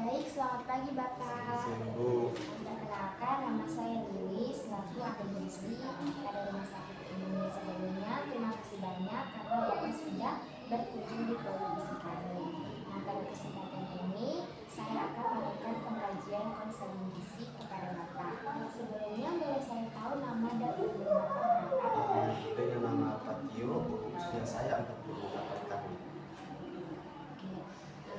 Baik, selamat pagi Bapak. Sembuh. Perkenalkan, nama saya Lilis, selaku akademisi pada rumah sakit ini. Sebelumnya, terima kasih banyak karena Bapak sudah berkunjung di provinsi kami. Nah, pada kesempatan ini, saya akan melakukan pengkajian konseling gizi kepada Bapak. Sebelumnya, boleh saya tahu nama dan umur Bapak berapa? Dengan nama Patio, usia saya 48 tahun.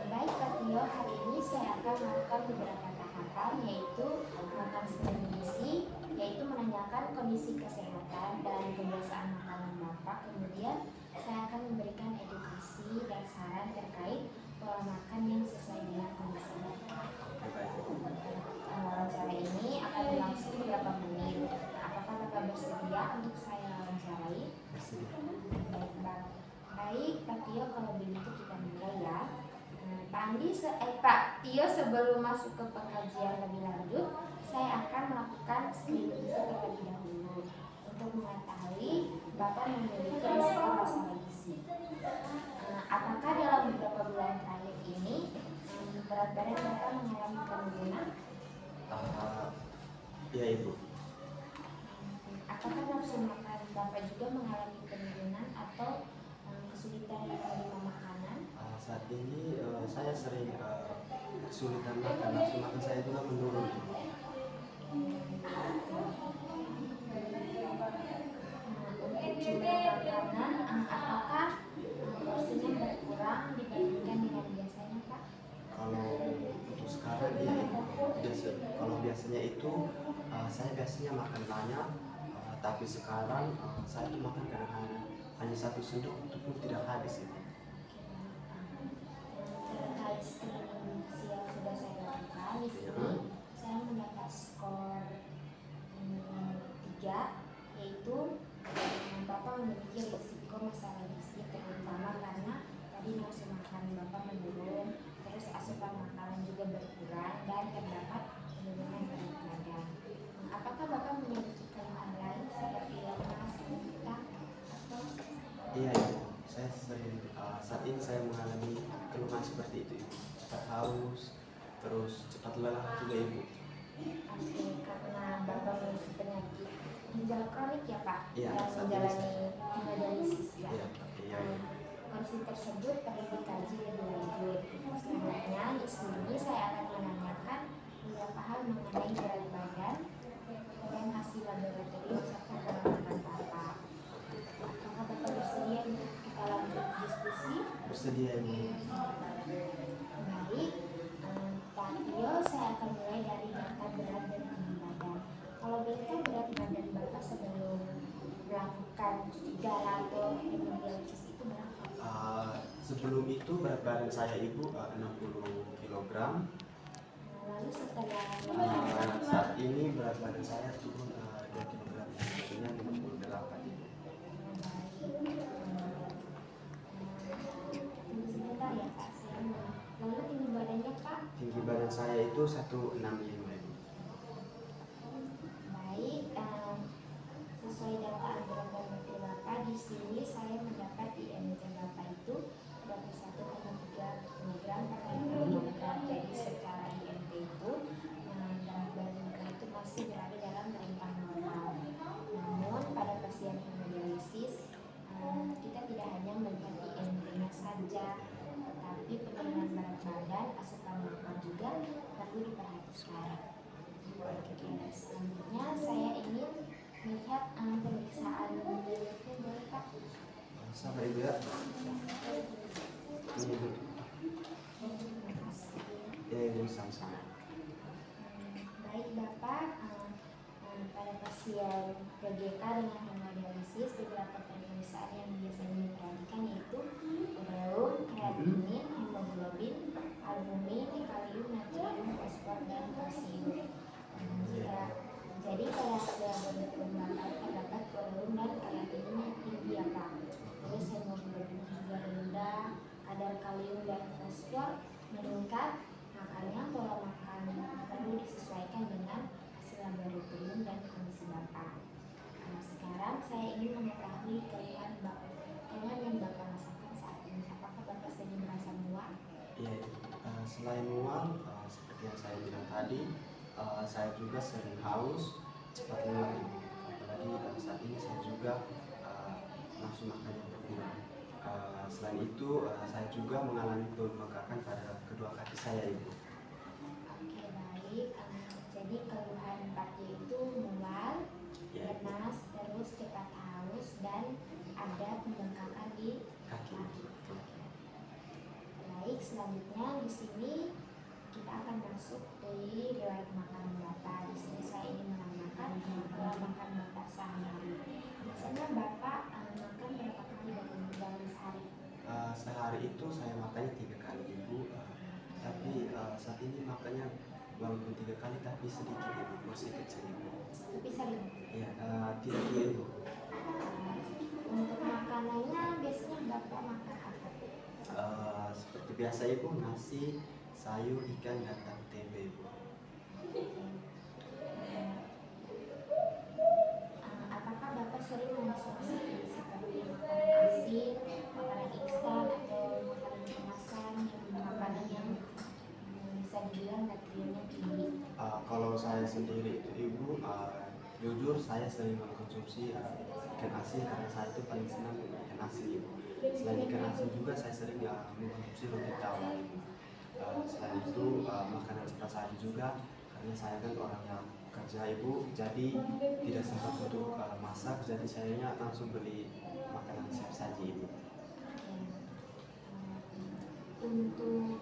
Baik Pak Tio, hari ini saya akan melakukan beberapa tahapan, yaitu melakukan screening gizi, yaitu menanyakan kondisi kesehatan dan kebiasaan makanan Bapak. Kemudian saya akan memberikan edukasi dan saran terkait pola makan yang sesuai dengan kondisi Bapak. Wawancara ini akan berlangsung beberapa menit. Apakah Bapak bersedia untuk saya wawancarai? Baik, Baik Pak Tio, kalau begitu kita mulai ya. Pak Tio, sebelum masuk ke pengkajian lebih lanjut, saya akan melakukan screening gizi terlebih dahulu untuk mengetahui Bapak memiliki risiko masalah gizi. Apakah dalam beberapa bulan terakhir ini berat badan Bapak mengalami penurunan? Ya Ibu. Apakah nafsu makan Bapak juga mengalami penurunan atau kesulitan menerima makanan? Saat ini saya sering kesulitan makan, nafsu makan saya juga menurun. Untuk jumlah makanan, apakah porsinya berkurang dibandingkan dengan biasanya, Pak? Kalau untuk sekarang ya Ibu. Kalau biasanya itu saya biasanya makan banyak, tapi sekarang saya tuh makan kadang-kadang hanya 1 sendok, itu pun tidak habis Ibu. Terkait screening gizi yang sudah saya lakukan di sini, saya mendapat skor 3, yaitu Bapak memiliki risiko masalah gizi, terutama karena tadi nafsu makan Bapak menurun, terus asupan makanan juga berkurang, dan terdapat penurunan berat badan. Apakah Bapak memiliki keluhan lain seperti lemas, muntah, atau? Iya Ibu, saya sering saat ini saya mengalami keluhan seperti itu Ibu. Cepat haus, terus cepat lelah juga Ibu. Oke, karena Bapak memiliki penyakit ginjal kronik ya Pak, Iya, yang saat ini menjalani hemodialisis ya. Iya. Kondisi tersebut perlu dikaji lebih lanjut. Selanjutnya di sini saya akan menanyakan beberapa hal mengenai berat badan dan hasil laboratorium serta pola makan Bapak. Apakah Bapak bersedia untuk kita lanjut diskusi? Bersedia Ibu. Baik, Pak Tio, saya akan mulai dari data berat dan tinggi badan. Kalau boleh tahu berat badan Bapak sebelum melakukan cuci darah atau hemodialisis itu berapa? Sebelum itu berat badan saya Ibu 60 kg. Lalu setelah Saat ini berat badan saya turun 2 kg, artinya 58 Ibu. Sebentar ya Pak, lalu tinggi badannya Pak? Tinggi badan saya itu 165 Ibu. Baik, sesuai data anggaran dan Bapak, di sini saya mendapat IMC Bapak itu 21,3 kg per kilogram. Jadi secara IMC itu berat badan Bapak itu masih berada dalam rentang normal. Namun pada pasien hemodialisis kita tidak hanya melihat IMC-nya saja, tetapi penurunan berat badan, asupan makan juga perlu diperhatikan. Selanjutnya saya ingin melihat pemeriksaan berikutnya, boleh Pak? Sabar Ibu ya. Ini Ibu. Terima kasih. Ya Ibu, sama-sama. Baik Bapak, pada pasien PGK dengan hemodialisis beberapa pemeriksaan yang biasanya diperhatikan yaitu ureum, kreatinin, hemoglobin, albumin, kalium, natrium, fosfor, dan kalsium. Jadi pada laboratorium Bapak terdapat ureum dan kreatinin yang tinggi ya Pak. Terus hemoglobin juga rendah, kadar kalium dan fosfor meningkat. Makanya pola makan perlu disesuaikan dengan hasil laboratorium dan kondisi Bapak. Sekarang saya ingin mengetahui keluhan yang Bapak rasakan saat ini. Apakah Bapak sering merasa mual? Iya, selain mual seperti yang saya bilang tadi, saya juga sering haus, cepat lelah ibu. Apalagi saat ini saya juga nafsu makan yang berkurang. Selain itu, saya juga mengalami pembengkakan pada kedua kaki saya ibu. Oke, baik. Jadi keluhan 4Y itu mual, Ya, lemas, terus cepat haus, dan ada pembengkakan di kaki. kaki. Baik, selanjutnya di sini kita akan masuk dari riwayat makan Bapak. Di sini saya ingin menanyakan pola makan Bapak sehari-hari. Biasanya Bapak makan berapa kali dalam sehari? Sehari itu saya makannya 3 kali ibu. Tapi saat ini makannya walaupun 3 kali tapi sedikit ibu, porsi kecil ibu. Tapi sering. Ya, tidak dulu ibu. Untuk makanannya biasanya Bapak makan apa? Seperti biasa ibu, nasi, sayur, ikan, dan tempe ibu. Apakah Bapak sering mengonsumsi seperti makanan asin, makanan instan, atau makanan kemasan makanan yang bisa dibilang natriumnya tinggi? Kalau saya sendiri itu ibu, jujur saya sering mengkonsumsi ikan asin karena saya itu paling senang dengan ikan asin ibu. Selain ikan asin juga saya sering mengkonsumsi roti tawar ibu. Selain itu makanan cepat saji juga karena saya kan orang yang kerja ibu, jadi tidak sempat untuk masak, jadi saya langsung beli makanan siap saji ibu. Untuk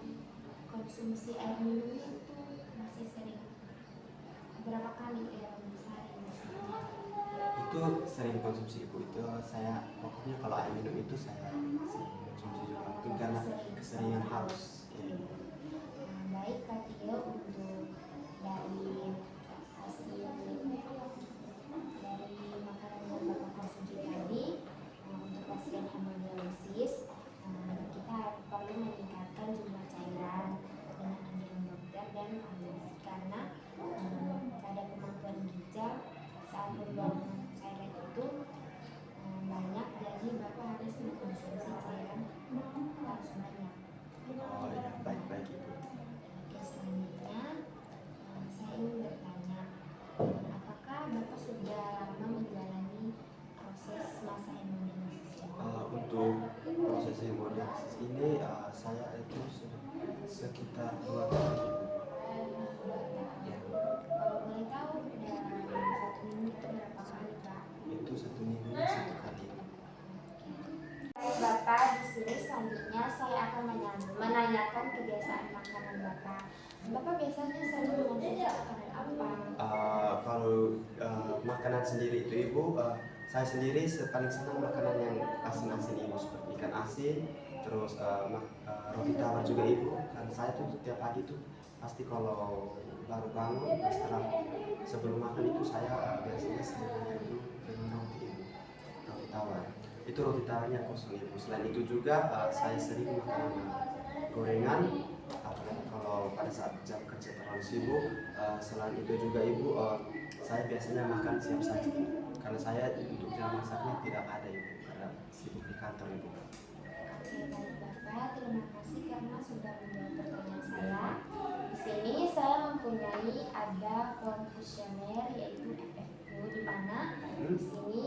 konsumsi air minumnya itu masih sering berapa kali dalam sehari? Itu sering konsumsi ibu, itu saya pokoknya kalau air minum itu saya sering konsumsi juga mungkin karena keseringan haus ya, ibu. Baik Kak Tio, untuk dari hasil dari makanan yang Bapak konsumsi tadi, untuk pasien hemodialisis kita perlu meningkatkan jumlah cairan dengan anjuran dokter dan ahli karena pada kemampuan ginjal saat membuang cairan itu banyak, jadi Bapak harus mengkonsumsi cairan harus banyak. Oh ya, baik-baik ibu. Oke, selanjutnya saya ingin bertanya, apakah Bapak sudah lama menjalani proses masa hemodialisis ini? Untuk proses hemodialisis ini saya itu sudah sekitar 2 tahun ibu. Ya, Kalau boleh tahu dalam 1 minggu itu berapa kali Pak? itu 1 minggu 1 kali ibu. Baik Bapak, di sini selanjutnya saya akan menanyakan kebiasaan makanan Bapak. Bapak biasanya sering mengonsumsi makanan apa? Kalau makanan sendiri itu ibu, saya sendiri paling senang makanan yang asin-asin ibu, seperti ikan asin, terus roti tawar juga ibu. Karena saya tuh setiap pagi tuh pasti kalau baru bangun setelah sebelum makan itu saya biasanya sering makan dulu dengan roti ibu, roti tawar. Itu roti tawarnya kosong ibu. Selain itu juga saya sering makan gorengan, apalagi kalau pada saat jam kerja terlalu sibuk. Selain itu juga ibu, saya biasanya makan siap saji karena saya untuk jam masaknya tidak ada ibu karena sibuk di kantor ibu. Oke, baik Bapak, terima kasih karena sudah menjawab pertanyaan saya. Di sini saya mempunyai ada form kuesioner yaitu FFQ, di mana di sini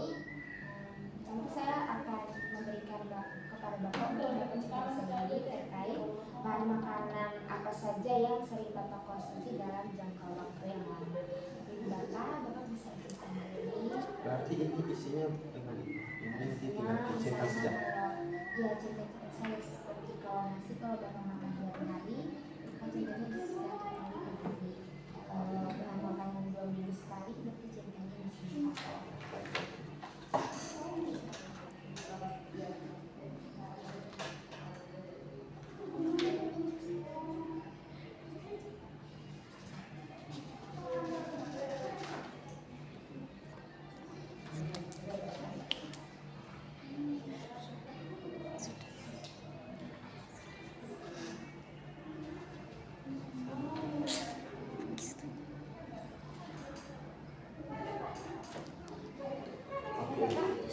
nanti saya akan memberikan kepada Bapak untuk Bapak cek sendiri terkait bahan makanan apa saja yang sering Bapak konsumsi dalam jangka waktu yang lama. Jadi Bapak bisa isi sendiri. Berarti ini isinya dengan ini tinggal dicetak saja. Ya, cetak saya seperti kalau nasi, kalau Bapak makan 2 hari, Bapak cetaknya bisa 1 hari per hari. Kalau bahan makanan 2 minggu sekali, berarti cetaknya bisa 1.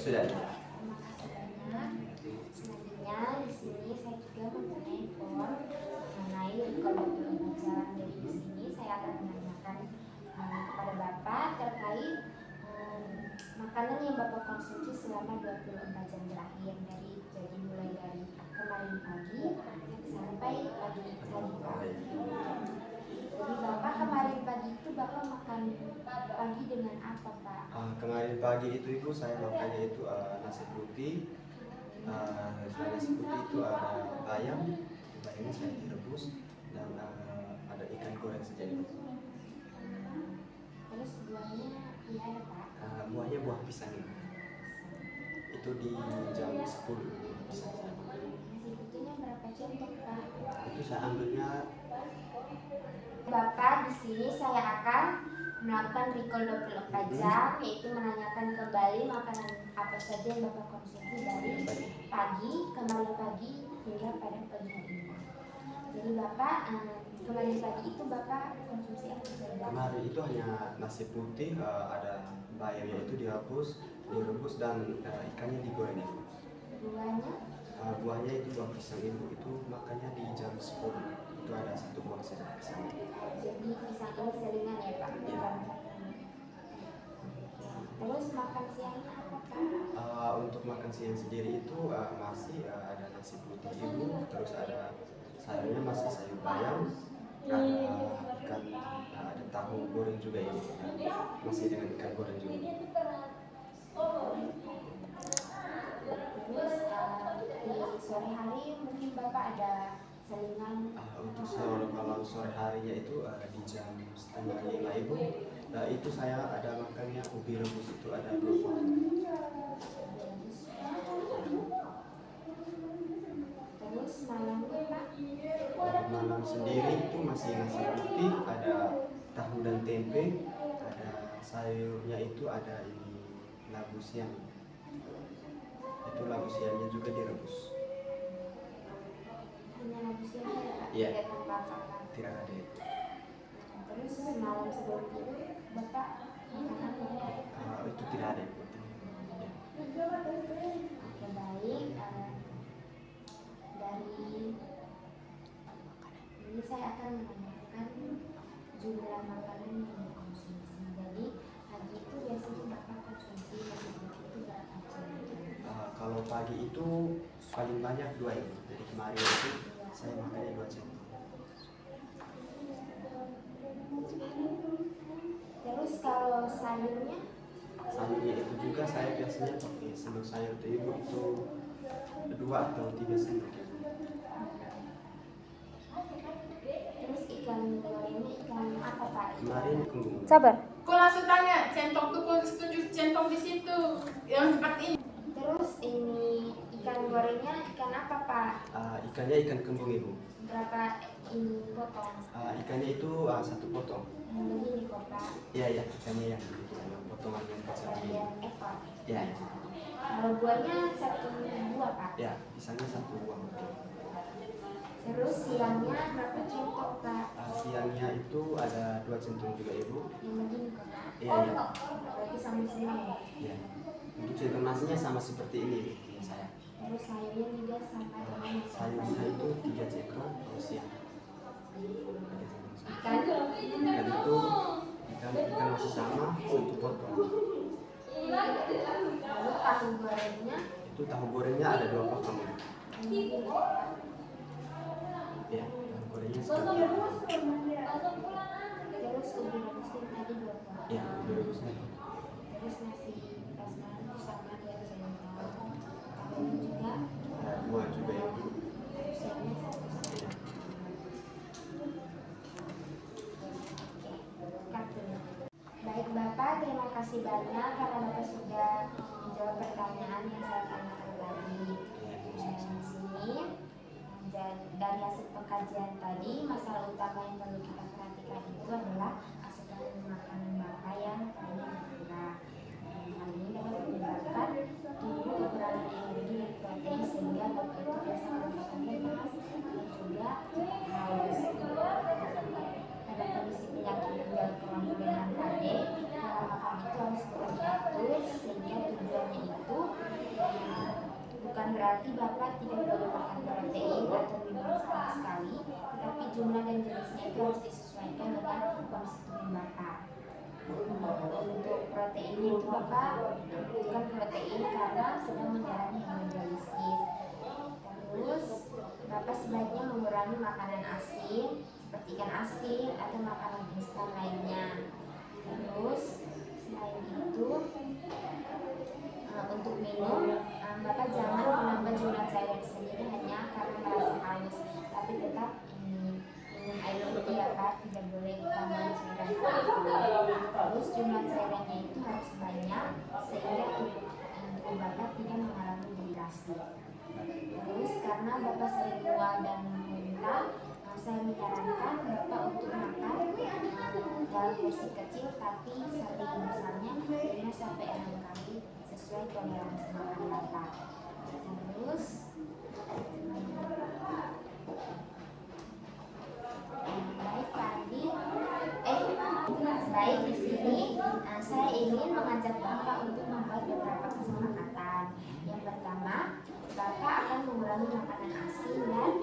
Sudah. Terima kasih banyak. Selanjutnya di sini saya juga mempunyai form mengenai kalau jalan berkonsumsi selama 24 jam terakhir, jadi mulai dari kemarin pagi sampai pagi tadi. Jadi Bapak kemarin pagi itu Bapak makan pagi dengan apa Pak? Kemarin pagi itu Ibu saya makannya itu nasi putih. Nasi putih itu ada bayam ini saya direbus, dan ada ikan goreng saja Ibu. Terus buahnya ya ada Pak? Buahnya buah pisang Ibu. Itu di jam 10 pisang saya makan. Nasi putihnya berapa centok Pak? Itu saya ambilnya. Bapak, di sini saya akan melakukan recall 24 jam, yaitu menanyakan kembali makanan apa saja yang Bapak konsumsi dari pagi, kemarin pagi hingga pada pagi hari ini. Jadi Bapak, kemarin pagi itu Bapak konsumsi apa saja? Kemarin itu hanya nasi putih, ada bayamnya itu direbus dan ikannya digoreng Ibu. Buahnya? Buahnya itu buah pisang Ibu, itu makannya di jam 10. Itu ada satu buah saja pisang. Jadi pisang ini selingan ya Pak? Ya. Terus makan siangnya apa Pak? Untuk makan siang sendiri itu masih ada nasi putih Ibu, terus ada sayurnya masih sayur bayam, ada ikan, ada tahu goreng juga Ibu, masih dengan ikan goreng juga. Terus di sore hari mungkin Bapak ada selingan? Untuk kalau sore harinya itu di jam 4:30 Ibu, itu saya ada makannya ubi rebus, itu ada 2 potong. Terus malamnya Pak? Malam sendiri itu masih nasi putih, ada tahu dan tempe, ada sayurnya itu ada ini labu siam. Itu labu siamnya juga direbus. Hanya labu siam ya Pak? Iya. Tidak tanpa apa-apa? Tidak ada itu. Terus malam sebelum tidur Bapak makan apa? Itu tidak ada Ibu. Ya. Oke baik. Dari ini saya akan menanyakan jumlah makanan yang dikonsumsi. Jadi pagi itu biasanya Bapak konsumsi nasi putih itu berapa jam? Kalau pagi itu paling banyak 2 Ibu. Jadi kemarin itu saya makannya 2 jam. Terus kalau sayurnya? Sayurnya itu juga saya biasanya pakai sendok sayur itu Ibu, itu 2 atau 3 sendok. Terus ikan gorengnya ikan apa Pak? Kemarin kungkung. Sabar. Kau langsung tanya, centong tuh kau setuju centong di situ yang seperti ini. Terus ini ikan gorengnya ikan apa Pak? Ikannya ikan kembung Ibu. Berapa ini potong? Ikannya itu 1 potong. Yang begini kok Pak? Iya, ikannya yang potongan yang kecil. Yang ekor. Ya, Kalau buahnya 1 buah Pak. ya, pisangnya 1 buah. Terus siangnya berapa centok Pak? Siangnya itu ada 2 centong juga Ibu. Yang begini kok Pak? Iya, iya. Berarti sama semua ya? Ya. Untuk centong nasinya sama seperti ini Ibu, ini saya. Terus sayurnya juga sama dengan Sayurnya itu 3 centong kalau siang. ikan. Ikan itu ikan masih sama 1 potong. Lalu tahu gorengnya Itu tahu gorengnya ada 2 potong. yang begini Pak. Ya, tahu gorengnya seperti ini. Terus ubi rebusnya tadi 2 buah. Ya, direbusnya. Terus nasi basmati itu sama 2 centok. Tahunya juga Ada 2 juga Ibu. siangnya 1 setengah. Baik Bapak, terima kasih banyak karena Bapak sudah menjawab pertanyaan yang saya tanyakan tadi. Di sini dari hasil pengkajian tadi, masalah utama yang perlu kita perhatikan itu adalah asupan makanan Bapak yang tadinya berkurang. Hal ini dapat menyebabkan tubuh kekurangan energi dan protein sehingga Bapak itu biasa merasakan lemas dan juga haus. Pada kondisi penyakit ginjal kronik dengan KD, pola makan itu harus tetap diatur sehingga tujuannya itu bukan berarti Bapak tidak boleh makan protein atau minuman sama sekali, tetapi jumlah dan jenisnya itu harus untuk proteinnya itu Bapak butuhkan protein karena sedang menjalani hemodialisis. Terus Bapak sebaiknya mengurangi makanan asin seperti ikan asin atau makanan instan lainnya. Terus selain itu untuk minum Bapak jangan menambah jumlah cairan sendiri hanya karena merasa haus, tapi tetap minum air putih ya Pak, tidak boleh tambahan cairan alkohol. Terus jumlah cairannya itu harus banyak sehingga tubuh Bapak tidak mengalami dehidrasi. Terus karena Bapak sering mual dan muntah, saya menyarankan Bapak untuk makan dalam porsi kecil tapi sering, misalnya 5 sampai 6 kali sesuai toleransi makan Bapak. Terus baik di sini saya ingin mengajak Bapak untuk membuat beberapa kesepakatan. Yang pertama, Bapak akan mengurangi makanan asin dan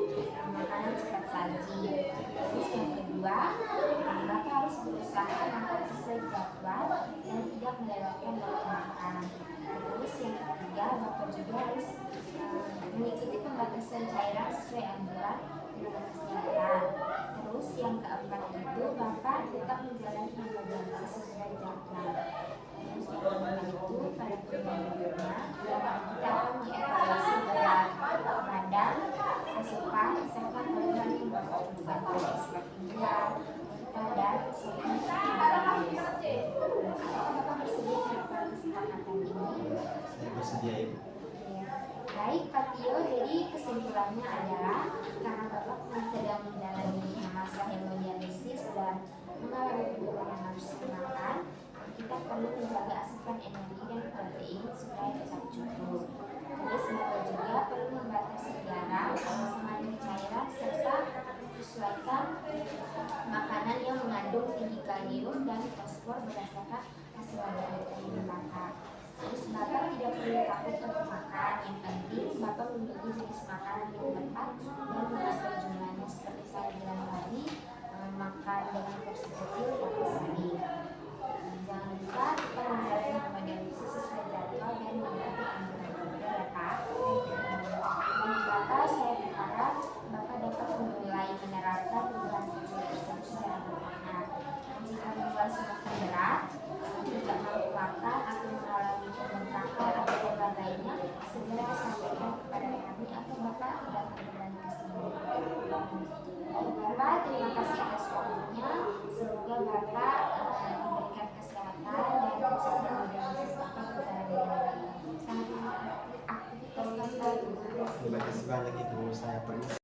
makanan cepat saji. Terus yang kedua, Bapak harus berusaha makan sesuai jadwal dan tidak melewatkan waktu makan. Terus yang ketiga, Bapak juga harus mengikuti pembatasan cairan sesuai anjuran tenaga kesehatan. Terus yang keempat itu Bapak tetap menjalani hemodialisis sesuai jadwal. Terus yang kelima itu pada perjalanan kita akan mengevaluasi berat badan, asupan, serta keluhan yang Bapak butuhkan seperti gula, dan apakah Bapak bersedia terhadap kesepakatan ini? Saya bersedia Ibu. Baik Pak Tio, jadi kesimpulannya adalah karena Bapak sedang menjalani masa hemodialisis dan mengalami penurunan nafsu makan, kita perlu menjaga asupan energi dan protein supaya tetap cukup. Terus Bapak juga perlu membatasi garam, mengandung cairan, serta menyesuaikan makanan yang mengandung tinggi kalium dan fosfor berdasarkan hasil laboratorium Bapak. Terus Bapak tidak perlu takut untuk makan, yang penting Bapak memilih jenis makanan yang tepat dan mengatur jumlahnya seperti saya bilang tadi, makan dengan porsi kecil tapi sering. Jangan lupa kita menjalani hemodialisis sesuai jadwal dan mengikuti anjuran dokter ya Pak. Dan Bapak, saya berharap Bapak dapat mulai menerapkan perubahan kecil tersebut secara bertahap. Jika membuat semakin berat, tidak mampu makan atau mengalami pembengkakan atau beban lainnya, segera sampaikan kepada kami atau Bapak tidak akan ke sini. Bapak, terima kasih atas waktunya. Semoga Bapak diberikan kesehatan dan proses hemodialisis Bapak berjalan dengan baik. Selamat aktivitas Bapak. Terima kasih banyak Ibu, saya permisi.